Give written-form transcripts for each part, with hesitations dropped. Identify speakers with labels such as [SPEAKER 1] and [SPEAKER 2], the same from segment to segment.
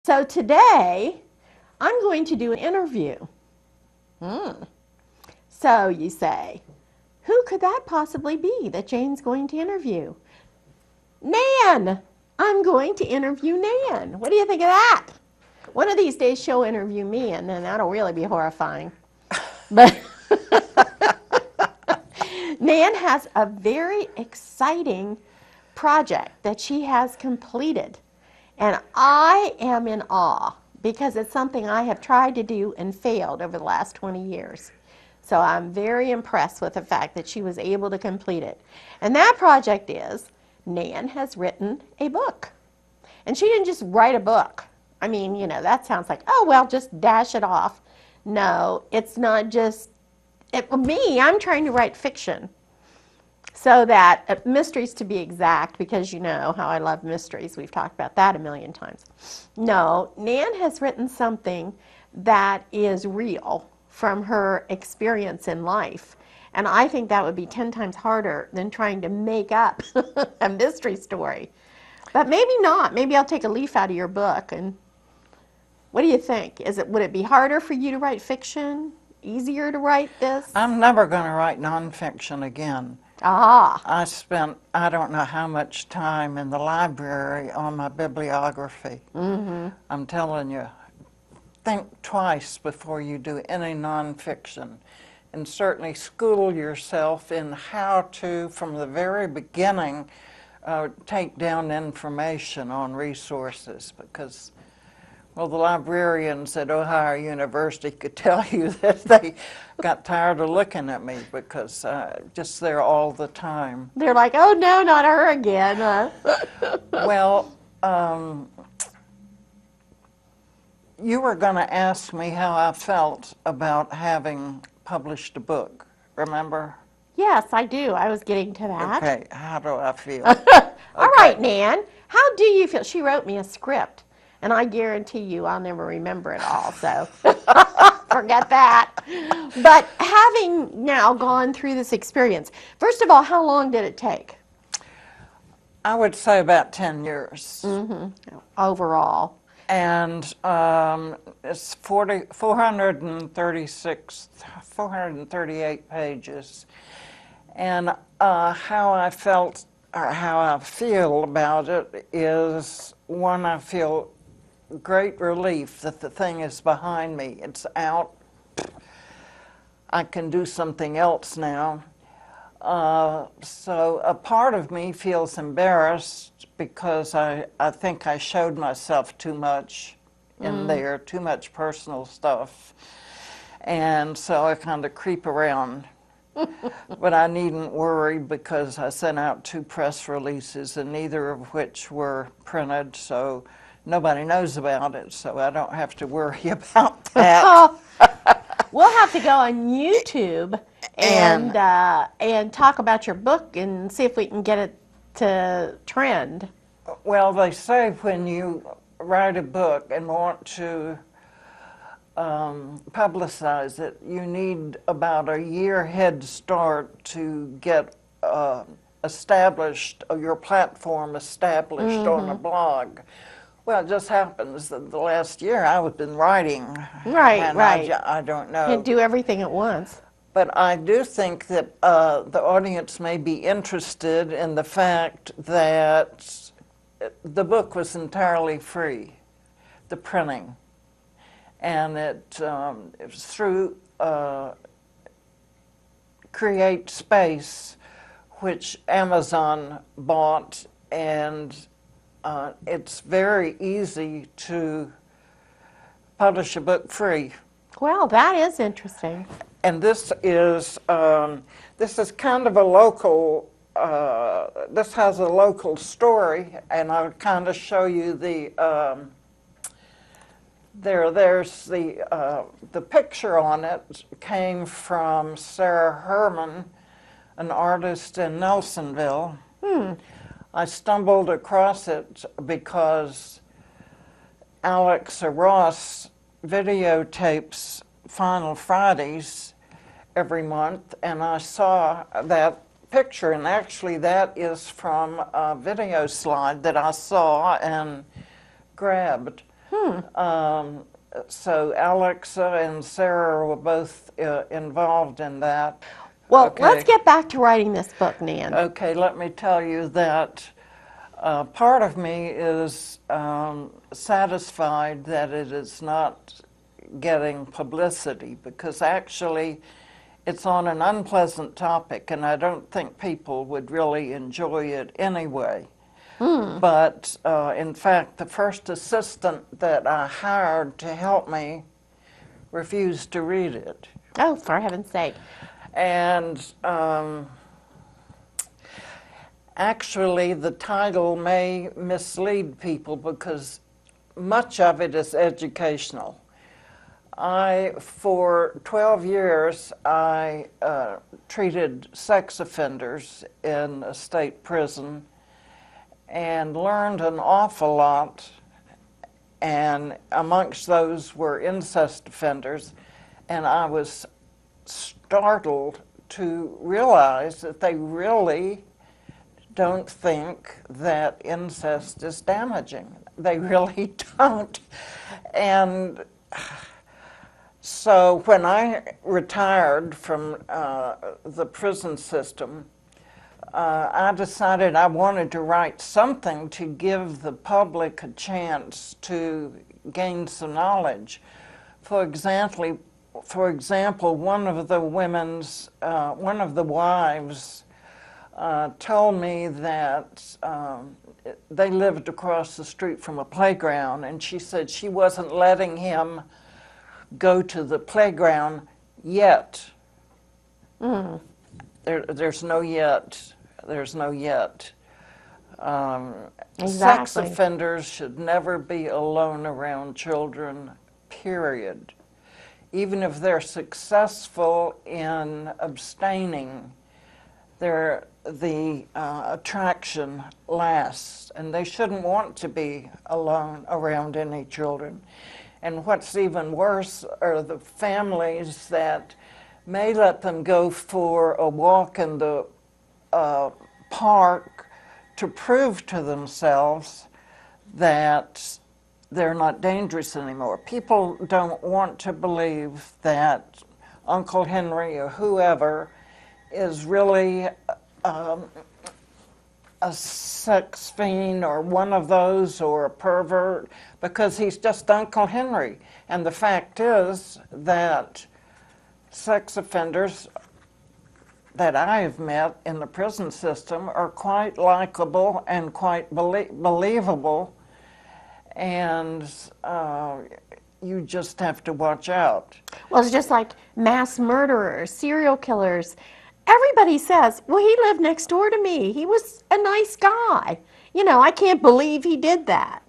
[SPEAKER 1] So today, I'm going to do an interview. So you say, who could that possibly be that Jane's going to interview? Nan! I'm going to interview Nan. What do you think of that? One of these days she'll interview me, and then that'll really be horrifying. But Nan has a very exciting project that she has completed. And I am in awe because it's something I have tried to do and failed over the last 20 years. So I'm very impressed with the fact that she was able to complete it. And that project is Nan has written a book. And she didn't just write a book. I mean, you know, that sounds like, oh, well, just dash it off. No, it's not just, me, I'm trying to write fiction. So that, mysteries to be exact, because you know how I love mysteries. We've talked about that a million times. No, Nan has written something that is real from her experience in life. And I think that would be 10 times harder than trying to make up a mystery story. But maybe not. Maybe I'll take a leaf out of your book. And what do you think? Would it be harder for you to write fiction? Easier to write this?
[SPEAKER 2] I'm never going to write nonfiction again.
[SPEAKER 1] Ah.
[SPEAKER 2] I spent, I don't know how much time in the library on my bibliography. I'm telling you, think twice before you do any nonfiction. And certainly school yourself in how to, from the very beginning, take down information on resources, because, well, the librarians at Ohio University could tell you that they got tired of looking at me because just there all the time.
[SPEAKER 1] They're like, oh no, not her again.
[SPEAKER 2] Well, you were going to ask me how I felt about having published a book, remember?
[SPEAKER 1] Yes, I do. I was getting to that.
[SPEAKER 2] Okay, how do I feel?
[SPEAKER 1] All right, Nan, how do you feel? She wrote me a script, and I guarantee you I'll never remember it all, so forget that. But having now gone through this experience, first of all, how long did it take?
[SPEAKER 2] I would say about 10 years.
[SPEAKER 1] Overall.
[SPEAKER 2] And it's 438 pages. And how I felt, or how I feel about it is, one, I feel great relief that the thing is behind me. It's out. I can do something else now. So a part of me feels embarrassed because I think I showed myself too much in there, too much personal stuff. And so I kind of creep around. But I needn't worry because I sent out 2 press releases, and neither of which were printed, so nobody knows about it, so I don't have to worry about that.
[SPEAKER 1] We'll have to go on YouTube and talk about your book and see if we can get it to trend.
[SPEAKER 2] Well, they say when you write a book and want to publicize it, you need about a year head start to get established, your platform established on a blog. Well, it just happens that the last year I've been writing.
[SPEAKER 1] Right,
[SPEAKER 2] and
[SPEAKER 1] right.
[SPEAKER 2] I don't know.
[SPEAKER 1] Can't do everything at once.
[SPEAKER 2] But I do think that the audience may be interested in the fact that the book was entirely free, the printing. And it was through Create Space, which Amazon bought, and it's very easy to publish a book free.
[SPEAKER 1] Well, that is interesting.
[SPEAKER 2] And this is kind of a local, this has a local story, and I'll kind of show you the, there's the picture on it came from Sarah Herman, an artist in Nelsonville. I stumbled across it because Alex Ross videotapes Final Fridays every month, and I saw that picture, and actually that is from a video slide that I saw and grabbed. So Alexa and Sarah were both involved in that.
[SPEAKER 1] Well,
[SPEAKER 2] Okay.
[SPEAKER 1] let's get back to writing this book, Nan.
[SPEAKER 2] Okay, let me tell you that part of me is satisfied that it is not getting publicity, because actually it's on an unpleasant topic and I don't think people would really enjoy it anyway. But in fact, the first assistant that I hired to help me refused to read it.
[SPEAKER 1] Oh, for heaven's sake.
[SPEAKER 2] And actually, the title may mislead people because much of it is educational. For 12 years, I treated sex offenders in a state prison and learned an awful lot, and amongst those were incest offenders, and I was startled to realize that they really don't think that incest is damaging. They really don't. And so when I retired from the prison system, I decided I wanted to write something to give the public a chance to gain some knowledge. For example, one of the wives told me that they lived across the street from a playground, and she said she wasn't letting him go to the playground yet. There's no yet. There's no yet. Sex
[SPEAKER 1] Exactly.
[SPEAKER 2] offenders should never be alone around children, period. Even if they're successful in abstaining, the attraction lasts, and they shouldn't want to be alone around any children. And what's even worse are the families that may let them go for a walk in the park to prove to themselves that they're not dangerous anymore. People don't want to believe that Uncle Henry or whoever is really a sex fiend or one of those or a pervert, because he's just Uncle Henry. And the fact is that sex offenders that I have met in the prison system are quite likable and quite believable, and you just have to watch out.
[SPEAKER 1] Well, it's just like mass murderers, serial killers. Everybody says, well, he lived next door to me. He was a nice guy. You know, I can't believe he did that.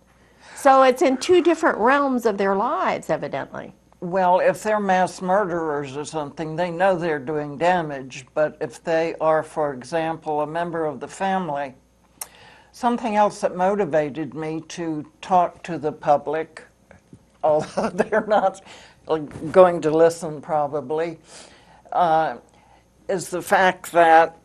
[SPEAKER 1] So it's in two different realms of their lives, evidently.
[SPEAKER 2] Well, if they're mass murderers or something, they know they're doing damage. But if they are, for example, a member of the family, something else that motivated me to talk to the public, although they're not going to listen probably, is the fact that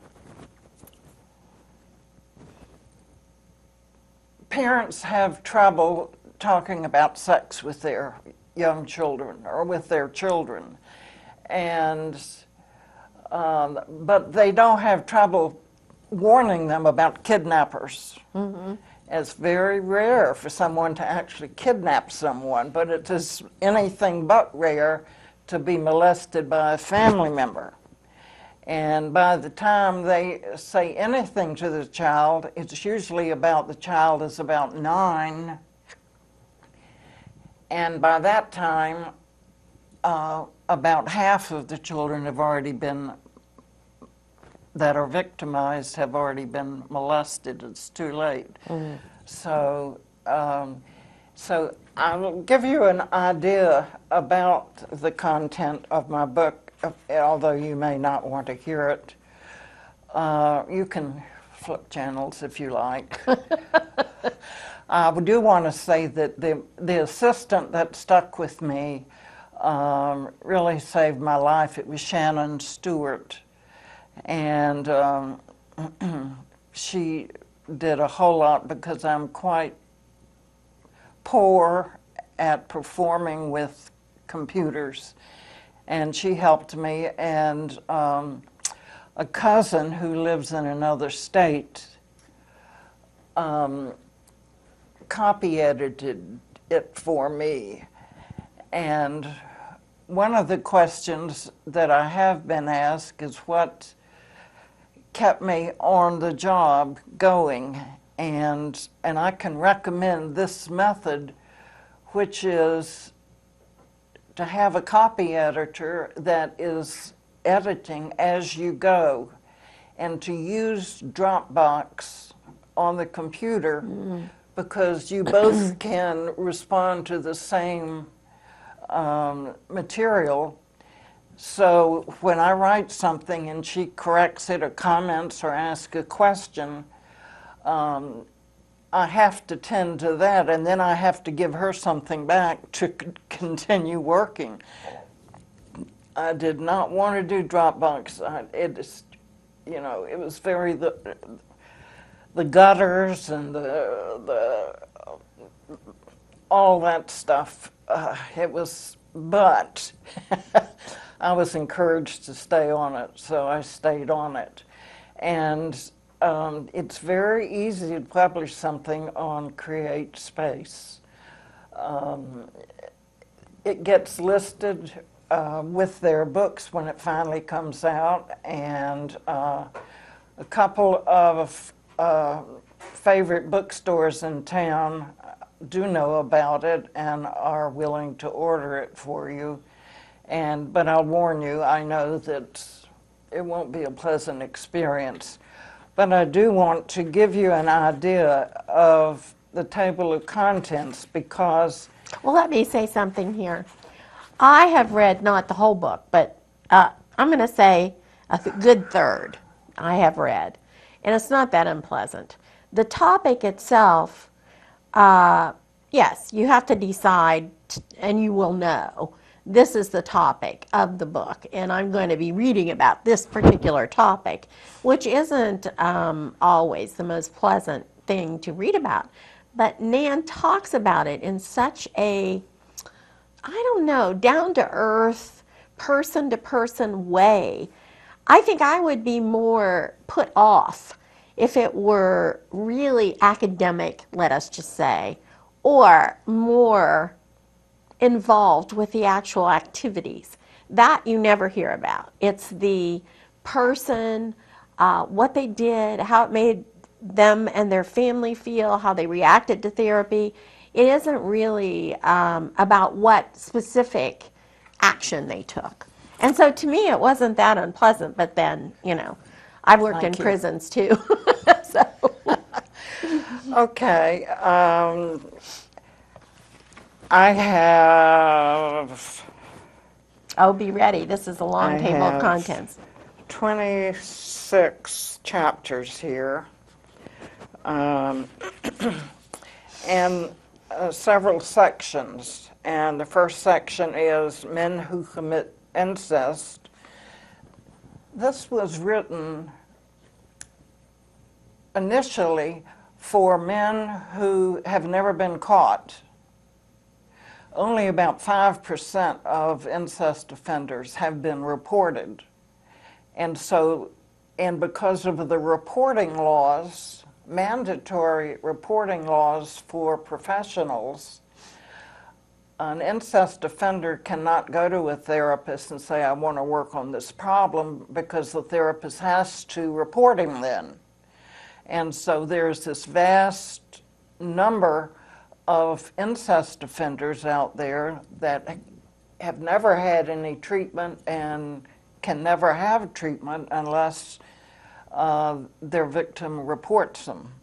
[SPEAKER 2] parents have trouble talking about sex with their young children or with their children, and but they don't have trouble warning them about kidnappers. It's very rare for someone to actually kidnap someone, but it is anything but rare to be molested by a family member. And by the time they say anything to the child, it's usually about the child is about 9. And by that time, about half of the children have already been, that are victimized, have already been molested. It's too late. So, so I'll give you an idea about the content of my book, although you may not want to hear it. You can flip channels if you like. I do want to say that the assistant that stuck with me really saved my life. It was Shannon Stewart, and she did a whole lot because I'm quite poor at performing with computers, and she helped me, and a cousin who lives in another state copy edited it for me. And one of the questions that I have been asked is what kept me on the job going, and I can recommend this method, which is to have a copy editor that is editing as you go, and to use Dropbox on the computer because you both can respond to the same material. So when I write something and she corrects it or comments or asks a question, I have to tend to that, and then I have to give her something back to continue working. I did not want to do Dropbox. It was very the gutters and the all that stuff. But I was encouraged to stay on it, so I stayed on it. And it's very easy to publish something on Create Space. It gets listed with their books when it finally comes out, and a couple of favorite bookstores in town do know about it and are willing to order it for you. But I'll warn you, I know that it won't be a pleasant experience. But I do want to give you an idea of the table of contents because...
[SPEAKER 1] Well, let me say something here. I have read not the whole book, but I'm going to say a good third I have read. And it's not that unpleasant. The topic itself, yes, you have to decide, and you will know, this is the topic of the book, and I'm going to be reading about this particular topic, which isn't always the most pleasant thing to read about. But Nan talks about it in such a, I don't know, down-to-earth, person-to-person way. I think I would be more put off if it were really academic, let us just say, or more involved with the actual activities. That you never hear about. It's the person, what they did, how it made them and their family feel, how they reacted to therapy. It isn't really about what specific action they took. And so to me it wasn't that unpleasant, but then, I've worked in prisons too. So.
[SPEAKER 2] Okay. I have...
[SPEAKER 1] Oh, be ready. This is a long table of contents.
[SPEAKER 2] 26 chapters here. And several sections. And the first section is men who commit incest. This was written initially for men who have never been caught. Only about 5% of incest offenders have been reported. And because of the reporting laws, mandatory reporting laws for professionals, an incest offender cannot go to a therapist and say, I want to work on this problem, because the therapist has to report him then. And so there's this vast number of incest offenders out there that have never had any treatment and can never have treatment unless their victim reports them.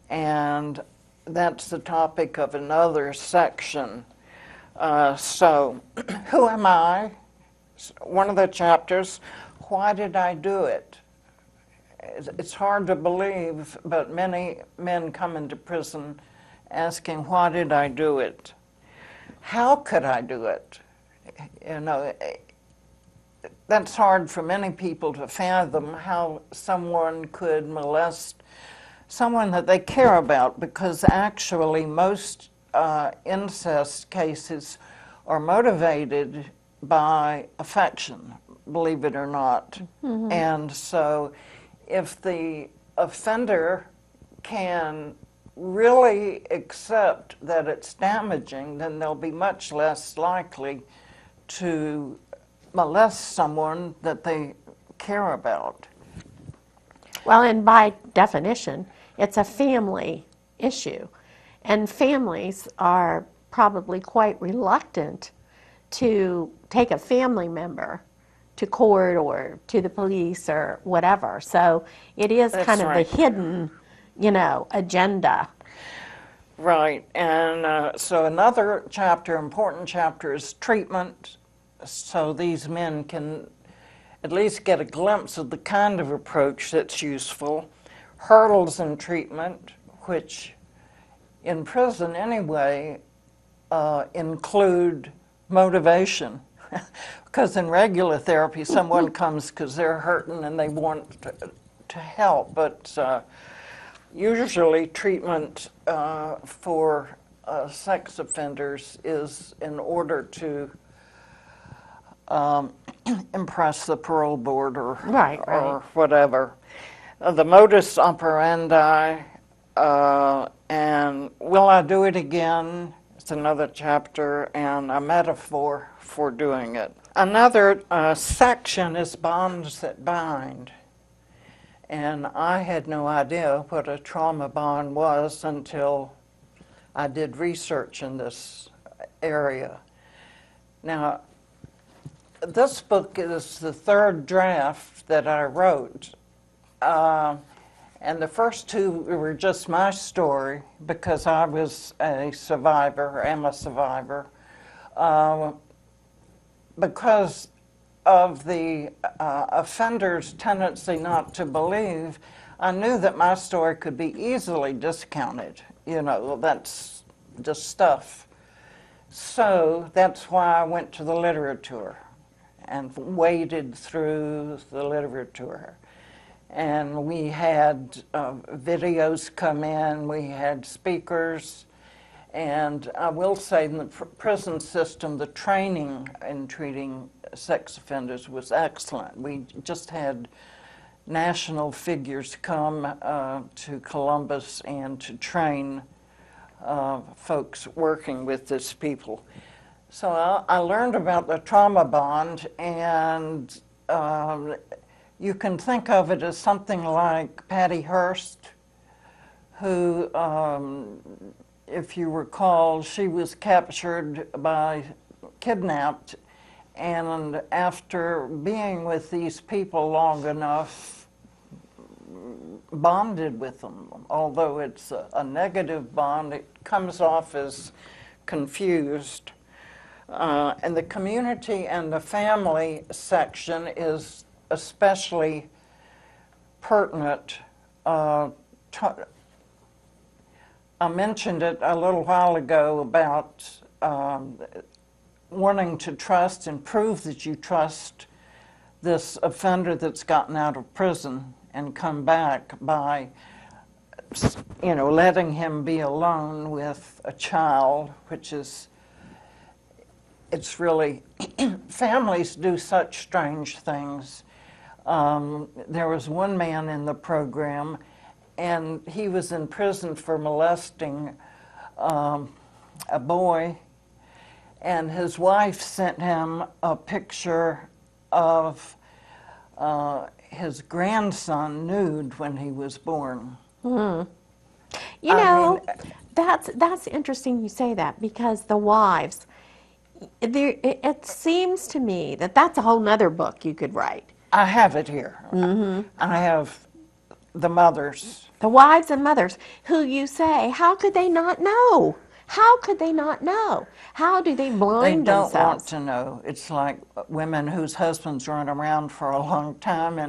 [SPEAKER 2] And that's the topic of another section. So, who am I? One of the chapters, why did I do it? It's hard to believe, but many men come into prison asking, why did I do it? How could I do it? That's hard for many people to fathom, how someone could molest someone that they care about, because actually most incest cases are motivated by affection, believe it or not. And so if the offender can really accept that it's damaging, then they'll be much less likely to molest someone that they care about.
[SPEAKER 1] Well, and by definition, it's a family issue. And families are probably quite reluctant to take a family member to court or to the police or whatever. So it is
[SPEAKER 2] That's
[SPEAKER 1] kind of
[SPEAKER 2] right.
[SPEAKER 1] the hidden, agenda.
[SPEAKER 2] Right, and so another chapter, important chapter, is treatment, so these men can at least get a glimpse of the kind of approach that's useful. Hurdles in treatment, which in prison anyway include motivation. Because in regular therapy, someone comes because they're hurting and they want to help, but usually treatment for sex offenders is in order to impress the parole board or whatever. The modus operandi and will I do it again? It's another chapter and a metaphor for doing it. Another section is bonds that bind. And I had no idea what a trauma bond was until I did research in this area. Now, this book is the third draft that I wrote. And the first two were just my story because I was a survivor, am a survivor. Because of the offender's tendency not to believe, I knew that my story could be easily discounted. That's just stuff. So that's why I went to the literature and waded through the literature. And we had videos come in, we had speakers, and I will say in the prison system, the training in treating sex offenders was excellent. We just had national figures come to Columbus and to train folks working with these people. So I learned about the trauma bond, and you can think of it as something like Patty Hearst, who, if you recall, she was kidnapped, and after being with these people long enough, bonded with them. Although it's a negative bond, it comes off as confused. And the community and the family section is especially pertinent. I mentioned it a little while ago about wanting to trust and prove that you trust this offender that's gotten out of prison and come back by, letting him be alone with a child, which is, it's really, families do such strange things. There was one man in the program, and he was in prison for molesting a boy, and his wife sent him a picture of his grandson nude when he was born.
[SPEAKER 1] That's interesting you say that, because the wives, it seems to me that that's a whole nother book you could write.
[SPEAKER 2] I have it here. I have the mothers.
[SPEAKER 1] The wives and mothers who you say, how could they not know? How could they not know? How do they blind themselves?
[SPEAKER 2] They don't want to know. It's like women whose husbands run around for a long time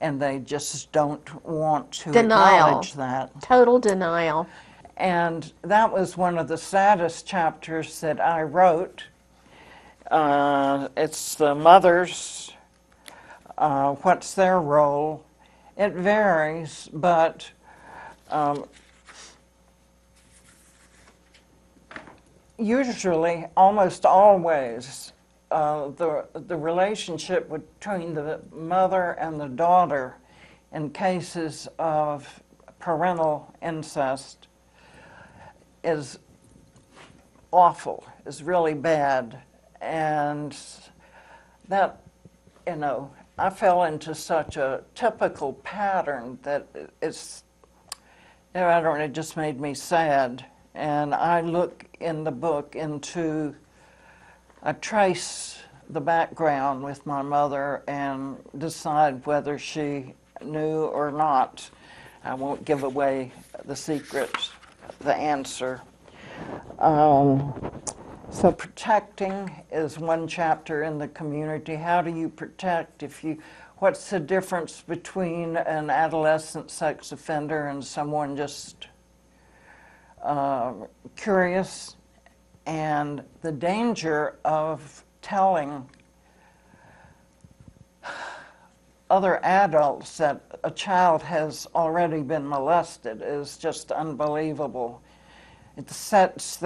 [SPEAKER 2] and they just don't want to acknowledge that.
[SPEAKER 1] Total denial.
[SPEAKER 2] And that was one of the saddest chapters that I wrote. It's the mothers. What's their role? It varies, but usually, almost always, the relationship between the mother and the daughter in cases of parental incest is awful, is really bad. And that, you know, I fell into such a typical pattern that it's, you know, I don't know, it just made me sad. And I look in the book into, I trace the background with my mother and decide whether she knew or not. I won't give away the secret, the answer. So protecting is one chapter in the community. How do you protect what's the difference between an adolescent sex offender and someone just curious, and the danger of telling other adults that a child has already been molested is just unbelievable. It sets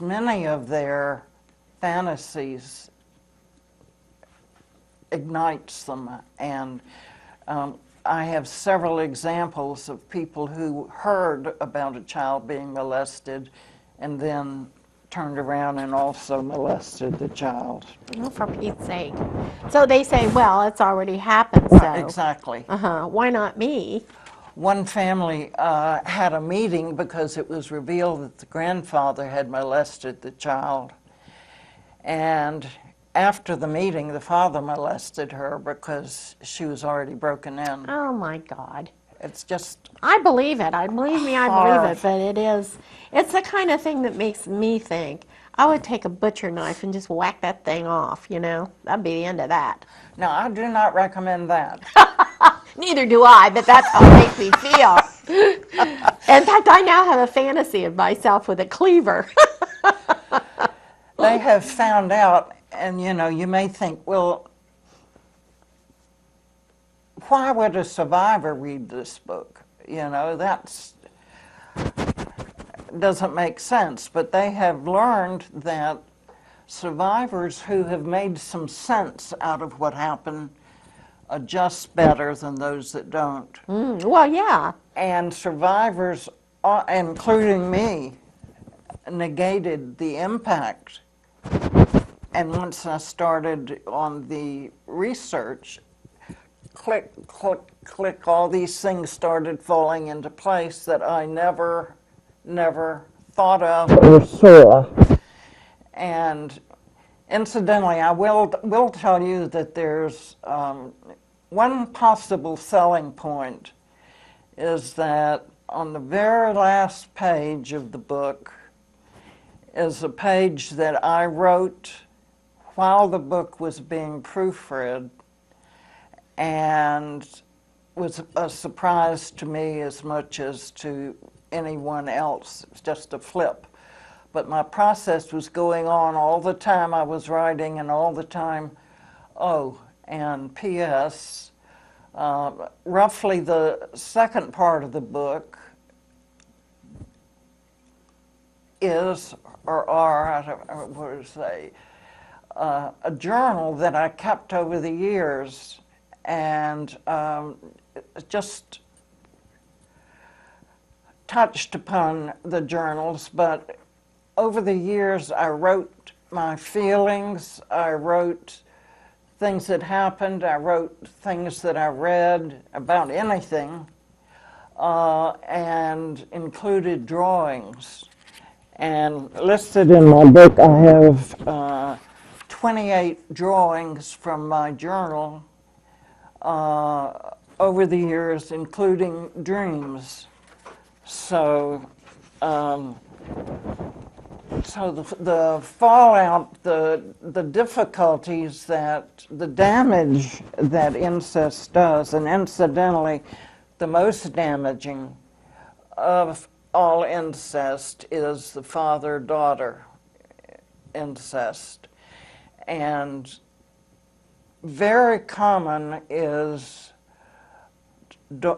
[SPEAKER 2] many of their fantasies, ignites them, and I have several examples of people who heard about a child being molested and then turned around and also molested the child.
[SPEAKER 1] Oh, for Pete's sake. So they say, well, it's already happened, so.
[SPEAKER 2] Exactly.
[SPEAKER 1] Why not me?
[SPEAKER 2] One family had a meeting because it was revealed that the grandfather had molested the child. And after the meeting, the father molested her because she was already broken in.
[SPEAKER 1] Oh, my God.
[SPEAKER 2] It's just...
[SPEAKER 1] I believe it. I believe it, but it's the kind of thing that makes me think, I would take a butcher knife and just whack that thing off, you know? That'd be the end of that.
[SPEAKER 2] No, I do not recommend that.
[SPEAKER 1] Neither do I, but that's how it makes me feel. In fact, I now have a fantasy of myself with a cleaver.
[SPEAKER 2] They have found out, and you know, you may think, well, why would a survivor read this book? You know, that's doesn't make sense. But they have learned that survivors who have made some sense out of what happened adjust better than those that don't.
[SPEAKER 1] Well, yeah.
[SPEAKER 2] And survivors, including me, negated the impact. And once I started on the research, click, click, click, all these things started falling into place that I never thought of or saw. And incidentally, I will tell you that there's one possible selling point is that on the very last page of the book is a page that I wrote while the book was being proofread, and was a surprise to me as much as to anyone else. It's just a flip. But my process was going on all the time I was writing, and all the time, oh, and P.S., roughly the second part of the book is, or are, I don't know what to say, a journal that I kept over the years, and just touched upon the journals, but over the years I wrote my feelings, I wrote things that happened, I wrote things that I read about anything, and included drawings. And listed in my book I have 28 drawings from my journal over the years, including dreams. So, the fallout, the difficulties, the damage that incest does, and incidentally, the most damaging of all incest is the father-daughter incest. And very common is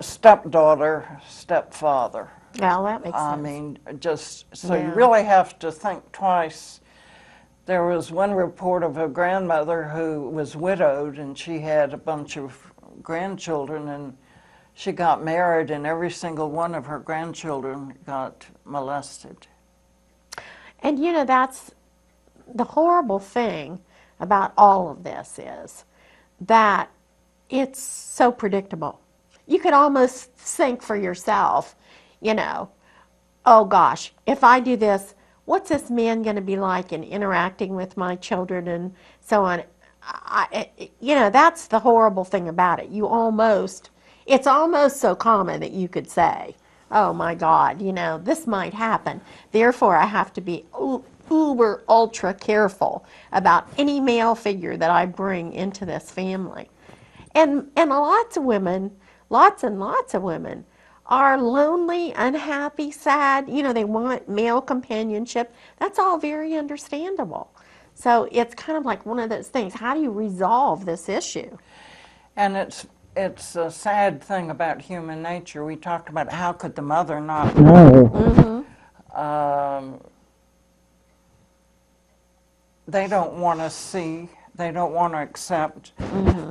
[SPEAKER 2] stepdaughter, stepfather.
[SPEAKER 1] Well, that makes
[SPEAKER 2] I
[SPEAKER 1] sense.
[SPEAKER 2] mean, just, so you
[SPEAKER 1] Yeah.
[SPEAKER 2] really have to think twice. There was one report of a grandmother who was widowed, and she had a bunch of grandchildren, and she got married, and every single one of her grandchildren got molested.
[SPEAKER 1] And you know, that's the horrible thing about all of this is that it's so predictable. You could almost think for yourself, you know, oh gosh, if I do this, what's this man going to be like in interacting with my children and so on? You know, that's the horrible thing about it. It's almost so common that you could say, oh my God, you know, this might happen. Therefore, I have to be uber ultra careful about any male figure that I bring into this family. And lots of women, lots and lots of women are lonely, unhappy, sad. You know, they want male companionship. That's all very understandable. So it's kind of like one of those things. How do you resolve this issue?
[SPEAKER 2] And it's a sad thing about human nature. We talked about how could the mother not know. They don't want to see, they don't want to accept,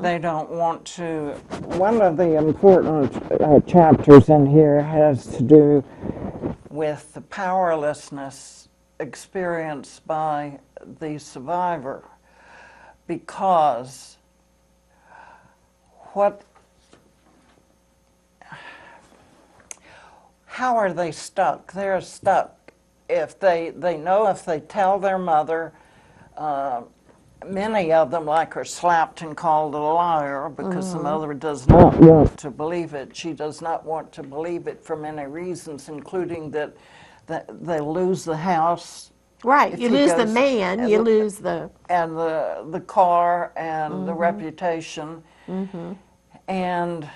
[SPEAKER 2] they don't want to. One of the important chapters in here has to do with the powerlessness experienced by the survivor, because how are they stuck? They're stuck. If they know if they tell their mother, many of them are slapped and called a liar because the mother does not want to believe it. She does not want to believe it for many reasons, including that they lose the house.
[SPEAKER 1] Right.
[SPEAKER 2] If
[SPEAKER 1] You
[SPEAKER 2] he
[SPEAKER 1] lose the
[SPEAKER 2] goes-
[SPEAKER 1] man, you lose the.
[SPEAKER 2] and the car and the reputation. And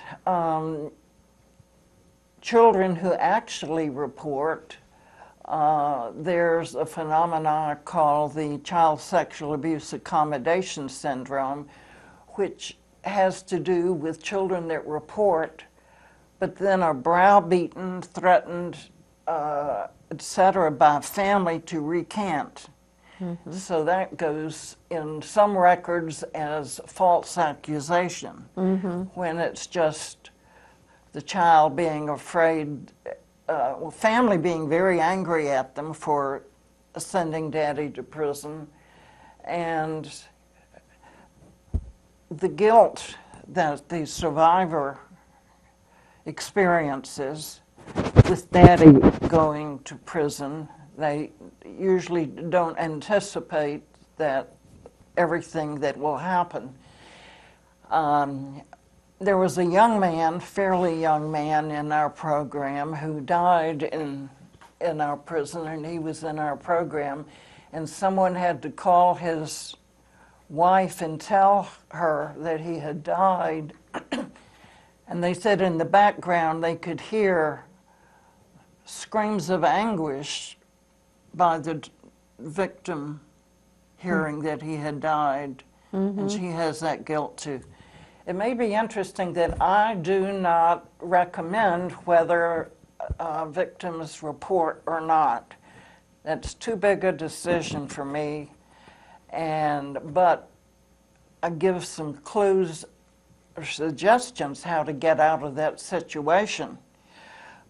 [SPEAKER 2] children who actually report, there's a phenomenon called the Child Sexual Abuse Accommodation Syndrome, which has to do with children that report, but then are browbeaten, threatened, etc., by family to recant. So that goes in some records as false accusation, when it's just the child being afraid, family being very angry at them for sending daddy to prison, and the guilt that the survivor experiences with daddy going to prison. They usually don't anticipate that everything that will happen. There was a young man, fairly young man in our program who died in our prison, and he was in our program, and someone had to call his wife and tell her that he had died. And they said in the background they could hear screams of anguish by the victim hearing that he had died, and she has that guilt too. It may be interesting that I do not recommend whether victims report or not. That's too big a decision for me, but I give some clues or suggestions how to get out of that situation.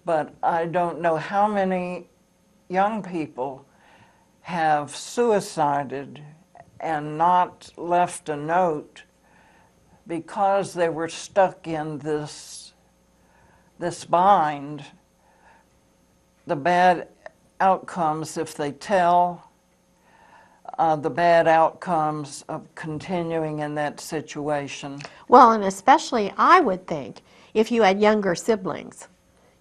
[SPEAKER 2] But I don't know how many young people have suicided and not left a note because they were stuck in this bind. The bad outcomes if they tell, the bad outcomes of continuing in that situation.
[SPEAKER 1] Well, and especially I would think if you had younger siblings,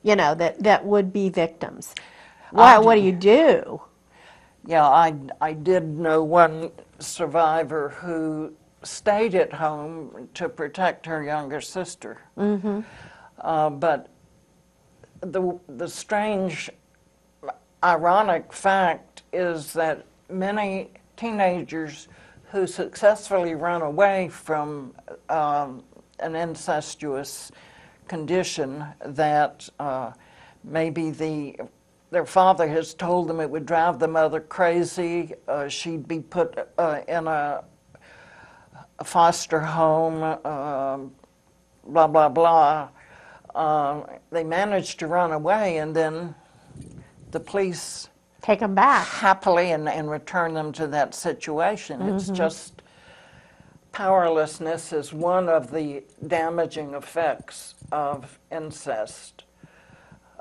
[SPEAKER 1] you know, that would be victims. What do you do?
[SPEAKER 2] Yeah, I did know one survivor who stayed at home to protect her younger sister. But the strange, ironic fact is that many teenagers who successfully run away from an incestuous condition that maybe their father has told them it would drive the mother crazy. She'd be put in a foster home, blah, blah, blah. They managed to run away, and then the police
[SPEAKER 1] Take them back.
[SPEAKER 2] happily and return them to that situation. It's just powerlessness is one of the damaging effects of incest.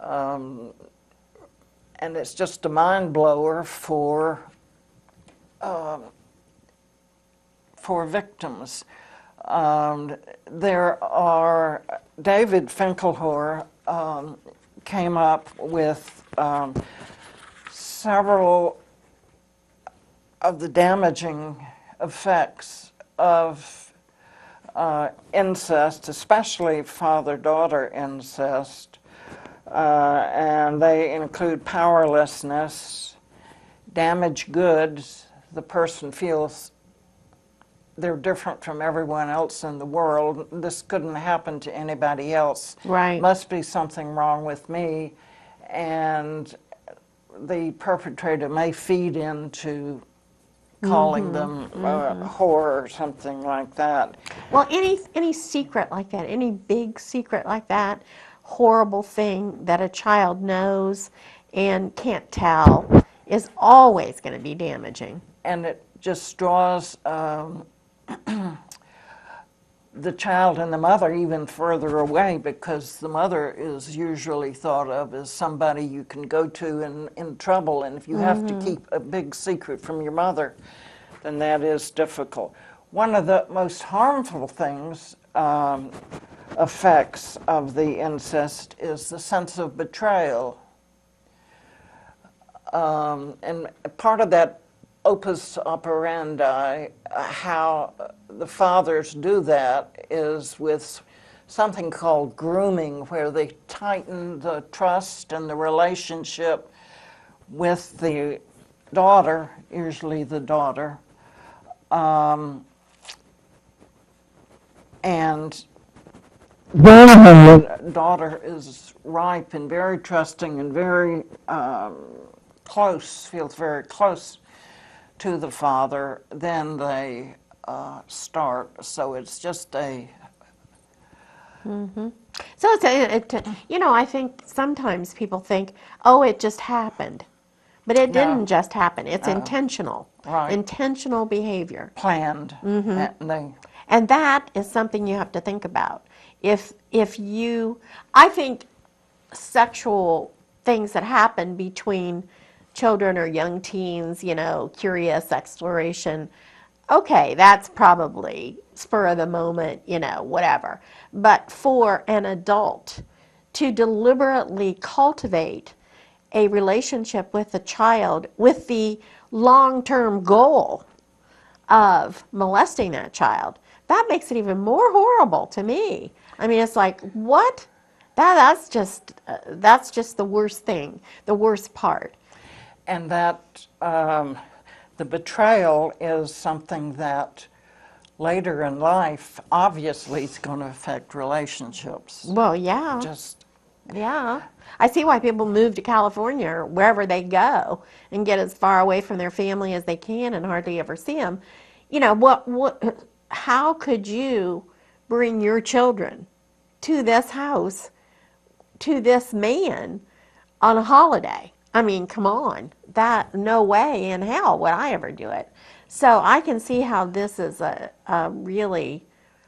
[SPEAKER 2] And it's just a mind blower for victims. David Finkelhor came up with several of the damaging effects of incest, especially father-daughter incest, and they include powerlessness, damaged goods. The person feels they're different from everyone else in the world. This couldn't happen to anybody else.
[SPEAKER 1] Right.
[SPEAKER 2] Must be something wrong with me. And the perpetrator may feed into calling them a whore or something like that.
[SPEAKER 1] Well, any secret like that, any big secret like that, horrible thing that a child knows and can't tell is always going to be damaging.
[SPEAKER 2] And it just draws the child and the mother even further away, because the mother is usually thought of as somebody you can go to in trouble, and if you have to keep a big secret from your mother, then that is difficult. One of the most harmful things, effects of the incest, is the sense of betrayal. And part of that opus operandi, how the fathers do that, is with something called grooming, where they tighten the trust and the relationship with the daughter, usually the daughter, and then when the daughter is ripe and very trusting and very close, feels very close to the father, then they start. So it's just a...
[SPEAKER 1] So it's I think sometimes people think, oh, it just happened. But it didn't just happen. It's intentional.
[SPEAKER 2] Right.
[SPEAKER 1] Intentional behavior.
[SPEAKER 2] planned.
[SPEAKER 1] And that is something you have to think about. I think sexual things that happen between children or young teens, curious exploration, okay, that's probably spur of the moment, whatever. But for an adult to deliberately cultivate a relationship with a child with the long-term goal of molesting that child, that makes it even more horrible to me. I mean, it's like, what? That's just the worst thing, the worst part.
[SPEAKER 2] And that the betrayal is something that later in life obviously is going to affect relationships.
[SPEAKER 1] Well, yeah.
[SPEAKER 2] Yeah.
[SPEAKER 1] I see why people move to California or wherever they go and get as far away from their family as they can and hardly ever see them. How could you bring your children to this house, to this man on a holiday? I mean, come on. No way in hell would I ever do it. So I can see how this is a really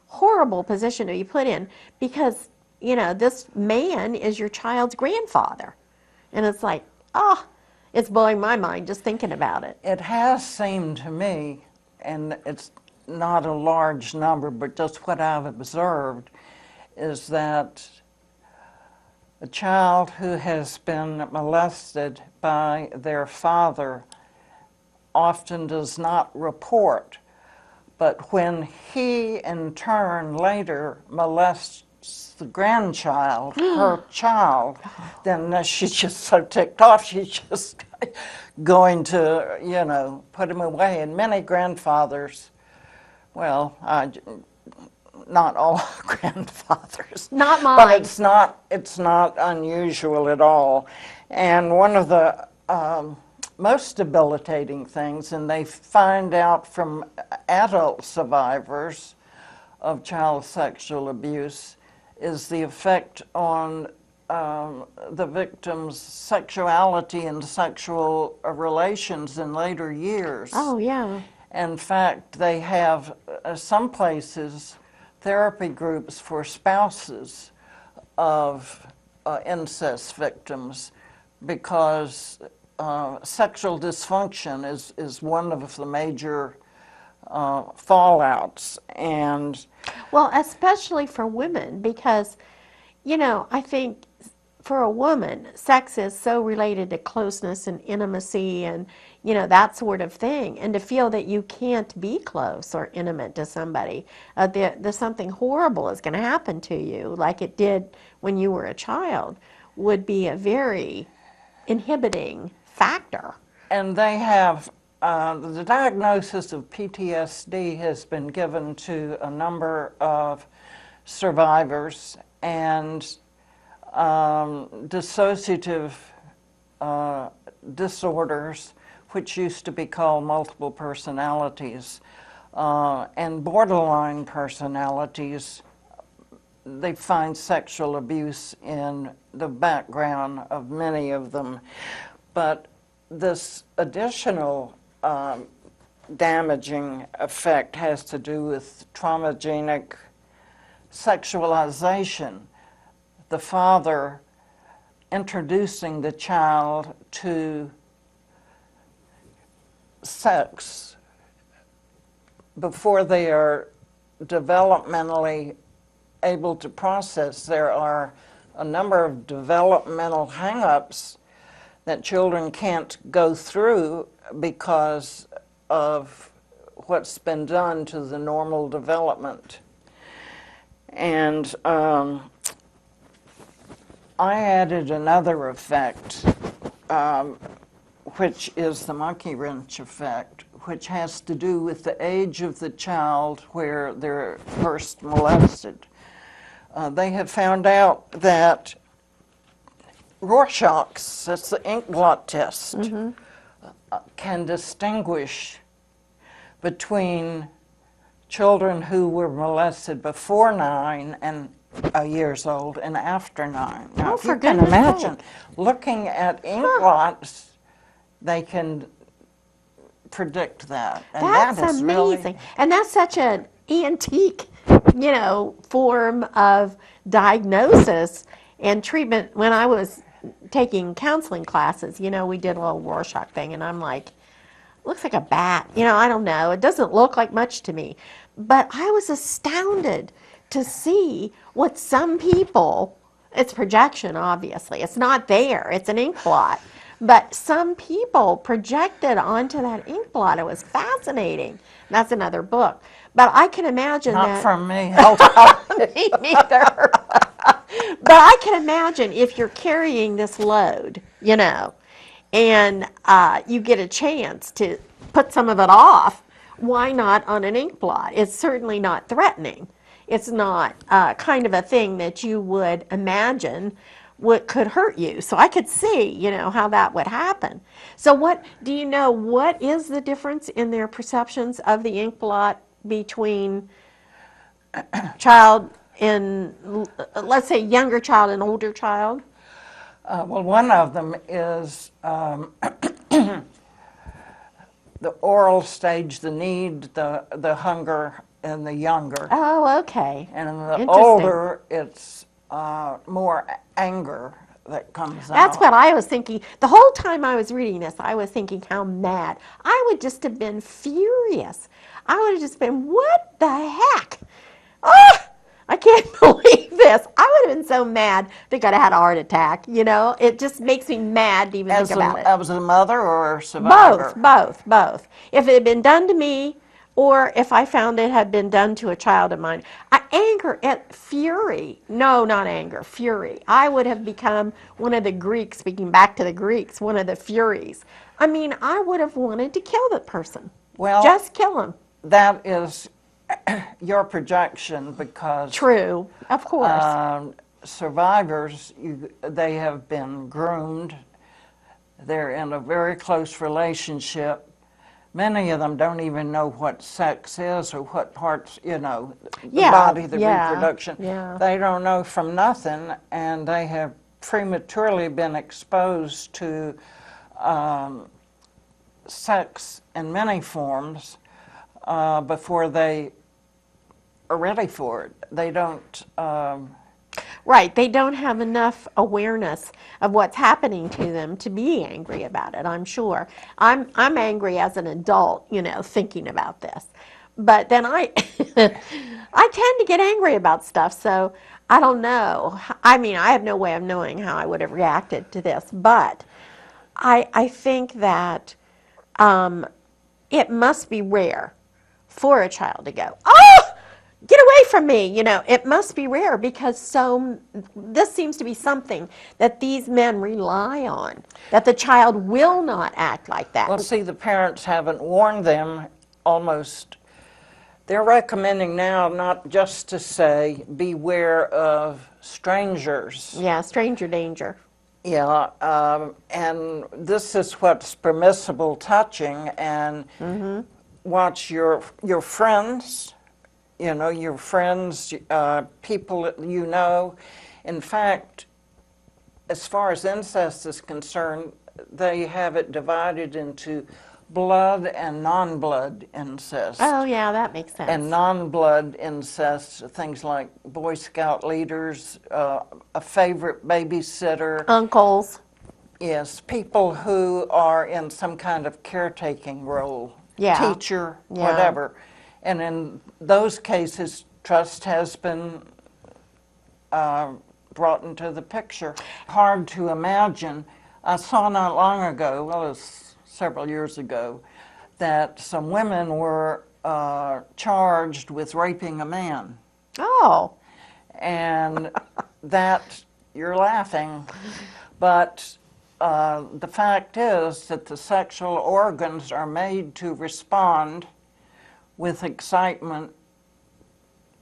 [SPEAKER 1] horrible position to be put in, because this man is your child's grandfather. And it's like, it's blowing my mind just thinking about it.
[SPEAKER 2] It has seemed to me, and it's not a large number, but just what I've observed, is that a child who has been molested by their father often does not report. But when he, in turn, later molests the grandchild, her child, then she's just so ticked off, she's just going to, put him away. And many grandfathers, well, not all grandfathers.
[SPEAKER 1] Not mine.
[SPEAKER 2] But it's not unusual at all. And one of the most debilitating things, and they find out from adult survivors of child sexual abuse, is the effect on the victim's sexuality and sexual relations in later years.
[SPEAKER 1] Oh, yeah.
[SPEAKER 2] In fact, they have some places therapy groups for spouses of incest victims, because sexual dysfunction is one of the major fallouts. And
[SPEAKER 1] well, especially for women, because, you know, I think for a woman, sex is so related to closeness and intimacy and, you know, that sort of thing. And to feel that you can't be close or intimate to somebody, there's something horrible is going to happen to you, like it did when you were a child, would be a very inhibiting factor.
[SPEAKER 2] And they have, the diagnosis of PTSD has been given to a number of survivors, and dissociative disorders, which used to be called multiple personalities, and borderline personalities. They find sexual abuse in the background of many of them. But this additional damaging effect has to do with traumagenic sexualization. The father introducing the child to sex before they are developmentally able to process. There are a number of developmental hang-ups that children can't go through because of what's been done to the normal development. And I added another effect, which is the monkey wrench effect, which has to do with the age of the child where they're first molested. They have found out that Rorschach's, that's the ink blot test, can distinguish between children who were molested before 9 and years old and after 9. Now, if you can imagine looking at ink blots, they can predict that. And
[SPEAKER 1] that's
[SPEAKER 2] that is
[SPEAKER 1] amazing.
[SPEAKER 2] Really,
[SPEAKER 1] and that's such an antique, you know, form of diagnosis and treatment. When I was taking counseling classes, you know, we did a little Rorschach thing, and I'm like, looks like a bat. You know, I don't know. It doesn't look like much to me. But I was astounded to see what some people, it's projection, obviously. It's not there. It's an ink blot. But some people projected onto that ink blot. It was fascinating. That's another book. But I can imagine
[SPEAKER 2] not
[SPEAKER 1] that.
[SPEAKER 2] from me.
[SPEAKER 1] Me neither. But I can imagine if you're carrying this load, you know, and you get a chance to put some of it off, why not on an ink blot? It's certainly not threatening. It's not kind of a thing that you would imagine what could hurt you. So I could see, you know, how that would happen. So what do you know, what is the difference in their perceptions of the ink blot between child and, let's say, younger child and older child?
[SPEAKER 2] Well, one of them is the oral stage, the need, the hunger, and the younger.
[SPEAKER 1] Oh, okay.
[SPEAKER 2] And in the older, it's more anger that comes out.
[SPEAKER 1] That's what I was thinking. The whole time I was reading this, I was thinking how mad. I would just have been furious. I would have just been, what the heck? Ah! I can't believe this. I would have been so mad. I think I'd have had a heart attack, you know? It just makes me mad to even think about it.
[SPEAKER 2] As a mother or a survivor?
[SPEAKER 1] Both. If it had been done to me, or if I found it had been done to a child of mine. Anger, fury. No, not anger, fury. I would have become one of the Greeks, speaking back to the Greeks, one of the Furies. I mean, I would have wanted to kill the person.
[SPEAKER 2] Well,
[SPEAKER 1] just kill him.
[SPEAKER 2] That is your projection because
[SPEAKER 1] True, of course.
[SPEAKER 2] survivors, they have been groomed. They're in a very close relationship. Many of them don't even know what sex is or what parts, the body, the reproduction.
[SPEAKER 1] Yeah.
[SPEAKER 2] They don't know from nothing, and they have prematurely been exposed to sex in many forms before they are ready for it. They don't.
[SPEAKER 1] Right, they don't have enough awareness of what's happening to them to be angry about it, I'm sure. I'm angry as an adult, thinking about this. But then I I tend to get angry about stuff, so I don't know. I mean, I have no way of knowing how I would have reacted to this, but I think that it must be rare for a child to go, oh, get away from me. It must be rare because this seems to be something that these men rely on, that the child will not act like that.
[SPEAKER 2] Well, see, the parents haven't warned them almost. They're recommending now not just to say, beware of strangers.
[SPEAKER 1] Yeah, stranger danger.
[SPEAKER 2] Yeah, and this is what's permissible touching, and watch your friends, your friends, people that you know. In fact, as far as incest is concerned, they have it divided into blood and non-blood incest.
[SPEAKER 1] Oh, yeah, that makes sense.
[SPEAKER 2] And non-blood incest, things like Boy Scout leaders, a favorite babysitter.
[SPEAKER 1] Uncles.
[SPEAKER 2] Yes, people who are in some kind of caretaking role,
[SPEAKER 1] Yeah.
[SPEAKER 2] teacher,
[SPEAKER 1] Yeah.
[SPEAKER 2] whatever. And in those cases, trust has been brought into the picture. Hard to imagine. I saw not long ago, well, it was several years ago, that some women were charged with raping a man.
[SPEAKER 1] Oh.
[SPEAKER 2] And that, you're laughing, but the fact is that the sexual organs are made to respond with excitement,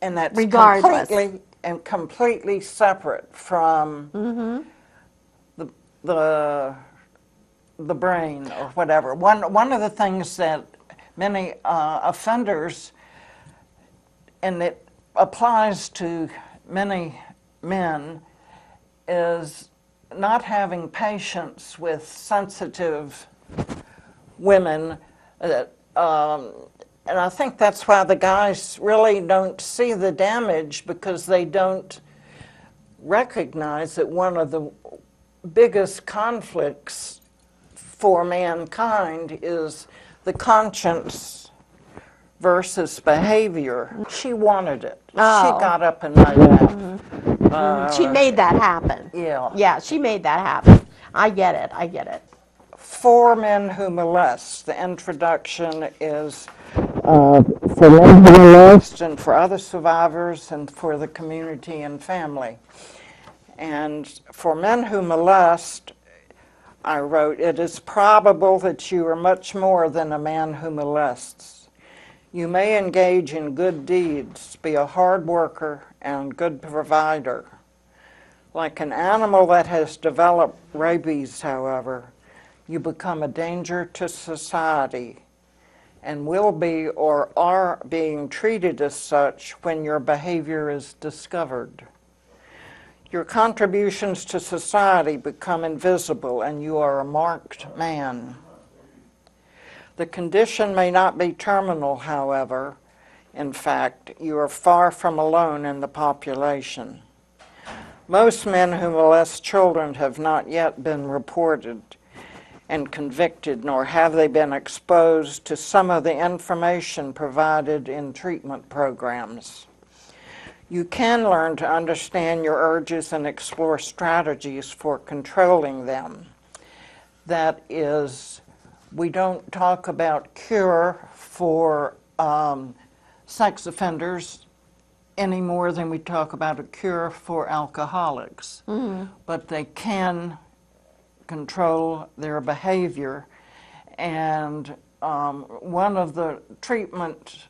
[SPEAKER 2] and that's
[SPEAKER 1] Regardless.
[SPEAKER 2] completely separate from the brain or whatever. One of the things that many offenders, and it applies to many men, is not having patience with sensitive women. And I think that's why the guys really don't see the damage, because they don't recognize that one of the biggest conflicts for mankind is the conscience versus behavior. She wanted it.
[SPEAKER 1] Oh.
[SPEAKER 2] She got up and made that.
[SPEAKER 1] She made that happen.
[SPEAKER 2] Yeah.
[SPEAKER 1] Yeah, she made that happen. I get it.
[SPEAKER 2] For men who molest, the introduction is for men who molest and for other survivors and for the community and family. And for men who molest, I wrote, it is probable that you are much more than a man who molests. You may engage in good deeds, be a hard worker and good provider. Like an animal that has developed rabies, however, you become a danger to society and will be or are being treated as such when your behavior is discovered. Your contributions to society become invisible and you are a marked man. The condition may not be terminal, however. In fact, you are far from alone in the population. Most men who molest children have not yet been reported and convicted, nor have they been exposed to some of the information provided in treatment programs. You can learn to understand your urges and explore strategies for controlling them. That is, we don't talk about cure for sex offenders any more than we talk about a cure for alcoholics. But they can control their behavior. And one of the treatment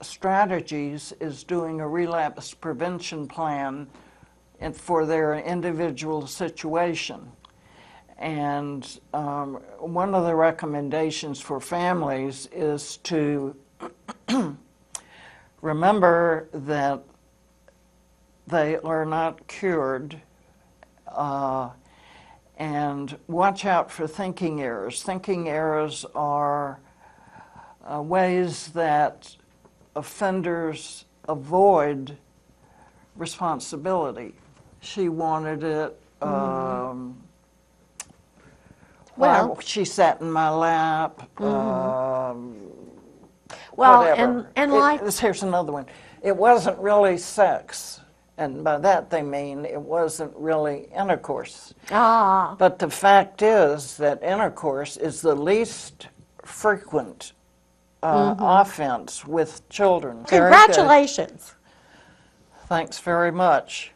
[SPEAKER 2] strategies is doing a relapse prevention plan for their individual situation. And one of the recommendations for families is to remember that they are not cured, and watch out for thinking errors. Thinking errors are ways that offenders avoid responsibility. She wanted it.
[SPEAKER 1] Well,
[SPEAKER 2] she sat in my lap.
[SPEAKER 1] well,
[SPEAKER 2] Whatever.
[SPEAKER 1] and like,
[SPEAKER 2] Here's another one. It wasn't really sex, and by that they mean it wasn't really intercourse. But the fact is that intercourse is the least frequent offense with children. Very good.
[SPEAKER 1] congratulations.
[SPEAKER 2] Thanks very much.